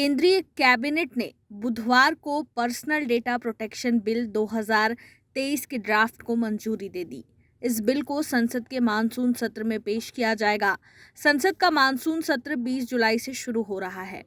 केंद्रीय कैबिनेट ने बुधवार को पर्सनल डेटा प्रोटेक्शन बिल 2023 के ड्राफ्ट को मंजूरी दे दी। इस बिल को संसद के मानसून सत्र में पेश किया जाएगा। संसद का मानसून सत्र 20 जुलाई से शुरू हो रहा है।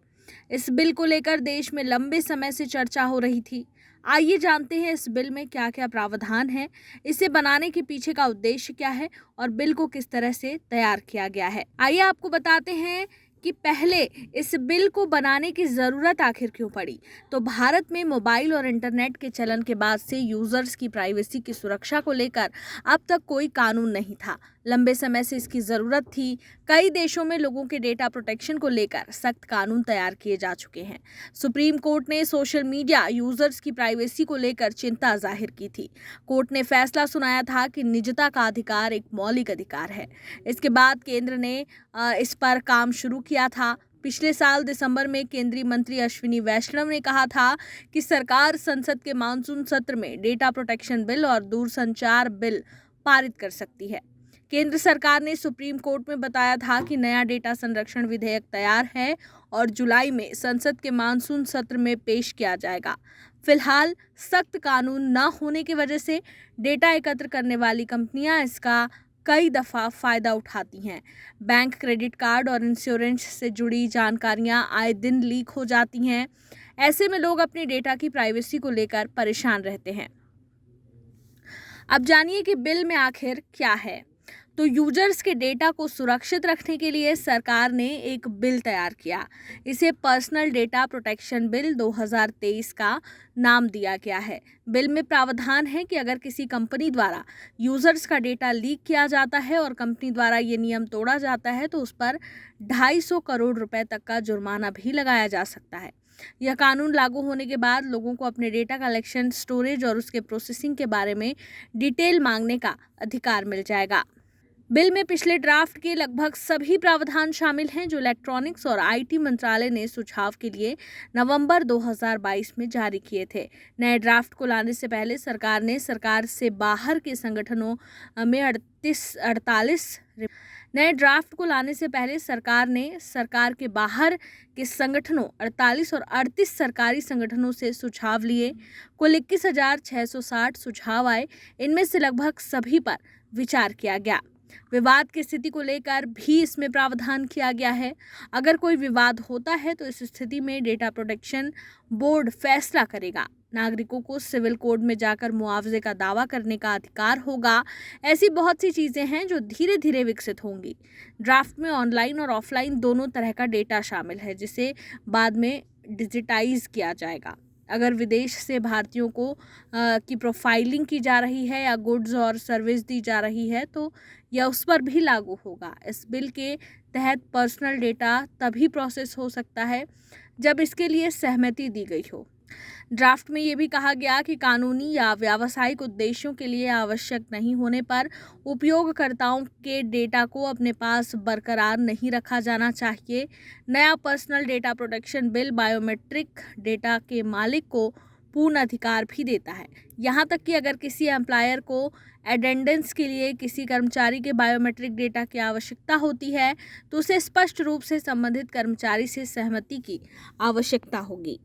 इस बिल को लेकर देश में लंबे समय से चर्चा हो रही थी। आइए जानते हैं इस बिल में क्या क्या प्रावधान है, इसे बनाने के पीछे का उद्देश्य क्या है और बिल को किस तरह से तैयार किया गया है। आइए आपको बताते हैं कि पहले इस बिल को बनाने की ज़रूरत आखिर क्यों पड़ी। तो भारत में मोबाइल और इंटरनेट के चलन के बाद से यूज़र्स की प्राइवेसी की सुरक्षा को लेकर अब तक कोई कानून नहीं था। लंबे समय से इसकी ज़रूरत थी। कई देशों में लोगों के डेटा प्रोटेक्शन को लेकर सख्त कानून तैयार किए जा चुके हैं। सुप्रीम कोर्ट ने सोशल मीडिया यूज़र्स की प्राइवेसी को लेकर चिंता जाहिर की थी। कोर्ट ने फैसला सुनाया था कि निजता का अधिकार एक मौलिक अधिकार है। इसके बाद केंद्र ने इस पर काम शुरू किया था। पिछले साल दिसंबर में केंद्रीय मंत्री अश्विनी वैष्णव ने कहा था कि सरकार संसद के मानसून सत्र में डेटा प्रोटेक्शन बिल और दूरसंचार बिल पारित कर सकती है। केंद्र सरकार ने सुप्रीम कोर्ट में बताया था कि नया डेटा संरक्षण विधेयक तैयार है और जुलाई में संसद के मानसून सत्र में पेश किया जाएगा। फिलहाल सख्त कानून न होने की वजह से डेटा एकत्र करने वाली कंपनियां इसका कई दफ़ा फ़ायदा उठाती हैं। बैंक, क्रेडिट कार्ड और इंश्योरेंस से जुड़ी जानकारियां आए दिन लीक हो जाती हैं। ऐसे में लोग अपने डेटा की प्राइवेसी को लेकर परेशान रहते हैं। अब जानिए कि बिल में आखिर क्या है। तो यूजर्स के डेटा को सुरक्षित रखने के लिए सरकार ने एक बिल तैयार किया। इसे पर्सनल डेटा प्रोटेक्शन बिल 2023 का नाम दिया गया है। बिल में प्रावधान है कि अगर किसी कंपनी द्वारा यूजर्स का डेटा लीक किया जाता है और कंपनी द्वारा ये नियम तोड़ा जाता है तो उस पर 250 करोड़ रुपए तक का जुर्माना भी लगाया जा सकता है। यह कानून लागू होने के बाद लोगों को अपने डेटा कलेक्शन, स्टोरेज और उसके प्रोसेसिंग के बारे में डिटेल मांगने का अधिकार मिल जाएगा। बिल में पिछले ड्राफ्ट के लगभग सभी प्रावधान शामिल हैं जो इलेक्ट्रॉनिक्स और आईटी मंत्रालय ने सुझाव के लिए नवंबर 2022 में जारी किए थे। नए ड्राफ्ट को लाने से पहले सरकार ने सरकार से बाहर के संगठनों में 48 नए ड्राफ्ट को लाने से पहले सरकार ने सरकार के बाहर के संगठनों 48 और 38 सरकारी संगठनों से सुझाव लिए। कुल 21,660 सुझाव आए। इनमें से लगभग सभी पर विचार किया गया। विवाद की स्थिति को लेकर भी इसमें प्रावधान किया गया है। अगर कोई विवाद होता है तो इस स्थिति में डेटा प्रोटेक्शन बोर्ड फैसला करेगा। नागरिकों को सिविल कोड में जाकर मुआवजे का दावा करने का अधिकार होगा। ऐसी बहुत सी चीज़ें हैं जो धीरे धीरे विकसित होंगी। ड्राफ्ट में ऑनलाइन और ऑफलाइन दोनों तरह का डेटा शामिल है जिसे बाद में डिजिटाइज किया जाएगा। अगर विदेश से भारतीयों को की प्रोफाइलिंग की जा रही है या गुड्स और सर्विस दी जा रही है तो यह उस पर भी लागू होगा। इस बिल के तहत पर्सनल डेटा तभी प्रोसेस हो सकता है जब इसके लिए सहमति दी गई हो। ड्राफ्ट में ये भी कहा गया कि कानूनी या व्यावसायिक उद्देश्यों के लिए आवश्यक नहीं होने पर उपयोगकर्ताओं के डेटा को अपने पास बरकरार नहीं रखा जाना चाहिए। नया personal data protection bill biometric data के मालिक को पूर्ण अधिकार भी देता है। यहाँ तक कि अगर किसी एम्प्लॉयर को अटेंडेंस के लिए किसी कर्मचारी के बायोमेट्रिक डेटा की आवश्यकता होती है तो उसे स्पष्ट रूप से संबंधित कर्मचारी से सहमति की आवश्यकता होगी।